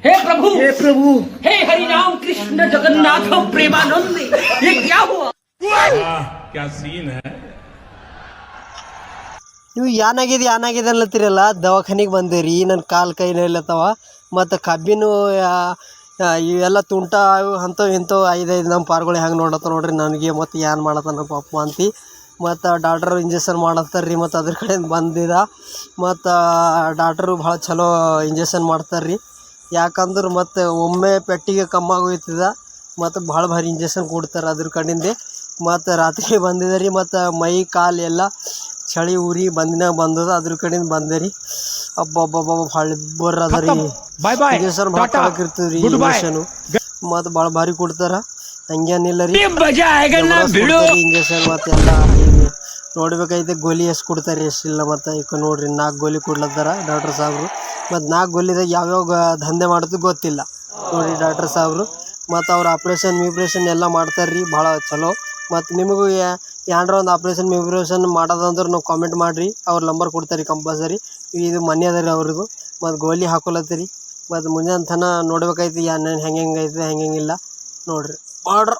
हे प्रभु हे प्रभु हे हरि राम कृष्ण जगन्नाथ प्रेमानंद ये क्या हुआ? क्या सीन है. ನೀವು ಏನಾಗಿದೆ ಅನ್ಲತ್ತೀರಲ್ಲ, ದವಾಖಾನಿಗೆ ಬಂದೇರಿ. ನನ್ನ ಕಾಲು ಕೈ ನೋಯ್ಲತ್ತವ, ಮತ್ತು ಕಬ್ಬಿನೂ ಇವೆಲ್ಲ ತುಂಟ ಅಂಥವು ಇಂಥವು ಐದೈದು ನಮ್ಮ ಪಾರ್ಗಳು ಹೆಂಗೆ ನೋಡ್ಲತ್ತ ನೋಡ್ರಿ ನನಗೆ. ಮತ್ತು ಏನು ಮಾಡತ್ತಾನ ಪಾಪ ಅಂತಿ. ಮತ್ತು ಡಾಕ್ಟ್ರು ಇಂಜೆಕ್ಷನ್ ಮಾಡತ್ತಾರೆ ರೀ. ಮತ್ತು ಅದ್ರ ಕಡೆಯಿಂದ ಬಂದಿದ. ಮತ್ತು ಡಾಕ್ಟ್ರು ಭಾಳ ಚಲೋ ಇಂಜೆಕ್ಷನ್ ಮಾಡ್ತಾರೆ ರೀ. ಯಾಕಂದ್ರೆ ಮತ್ತು ಒಮ್ಮೆ ಪೆಟ್ಟಿಗೆ ಕಮ್ಮಾಗೋಯ್ತದ, ಮತ್ತು ಭಾಳ ಭಾರಿ ಇಂಜೆಕ್ಷನ್ ಕೊಡ್ತಾರೆ ಅದ್ರ ಕಡೆಯಿಂದ. ಮತ್ತು ರಾತ್ರಿ ಬಂದಿದೆ ರೀ. ಮತ್ತು ಮೈ ಕಾಲು ಎಲ್ಲ ಚಳಿ ಉರಿ ಬಂದದ, ಅದ್ರ ಕಡೆಯಿಂದ ಬಂದೆ ರೀ. ಅಬ್ಬಬ್ಬಬ್ಬ ಭಾಳ ಇಬ್ಬರು ಅದ ರೀ. ಇಂಜೆಕ್ಷನ್ ಭಾಳ ಕಳಕಿರ್ತದೆ ರೀ ಇಂಜೆಕ್ಷನು. ಮತ್ತು ಭಾಳ ಭಾರಿ ಕೊಡ್ತಾರ, ಹಂಗೇನಿಲ್ಲ ರೀ. ಇಂಜೆಕ್ಷನ್ ಮತ್ತು ಎಲ್ಲ ಹಿಂಗೆ ನೋಡ್ಬೇಕೈತೆ. ಗೋಲಿ ಎಷ್ಟು ಕೊಡ್ತಾರೆ ಎಷ್ಟಿಲ್ಲ. ಮತ್ತು ಈಗ ನೋಡ್ರಿ 4 ಗೋಲಿ ಕೊಡ್ಲತ್ತಾರ ಡಾಕ್ಟರ್ ಸಾಹೇಬ್ರು. ಮತ್ತು 4 ಗೋಲಿದಾಗ ಯಾವ್ಯಾವ ದಂಧೆ ಮಾಡೋದು ಗೊತ್ತಿಲ್ಲ ನೋಡಿರಿ ಡಾಕ್ಟರ್ ಸಾಹೇಬ್ರು. ಮತ್ತು ಅವ್ರು ಆಪ್ರೇಷನ್ ಎಲ್ಲ ಮಾಡ್ತಾರೆ ರೀ, ಭಾಳ ಚಲೋ. ಮತ್ತು ನಿಮಗೂ ಏನಾರ ಒಂದು ಆಪ್ರೇಷನ್ ಮಾಡೋದಂದ್ರೆ ನಾವು ಕಾಮೆಂಟ್ ಮಾಡಿರಿ, ಅವ್ರ ನಂಬರ್ ಕೊಡ್ತಾರೆ ಕಂಪಲ್ಸರಿ. ಇದು ಮನೆ ಅದ ರೀ ಅವ್ರದ್ದು. ಮತ್ತು ಗೋಲಿ ಹಾಕೊಲತ್ತೀರಿ. ಮತ್ತು ಮುಂಜಾನೆ ತನ ನೋಡ್ಬೇಕೈತಿ ಹೆಂಗೈತೆ ಹೆಂಗಿಲ್ಲ ನೋಡ್ರಿ. ಆರ್ಡ್ರ್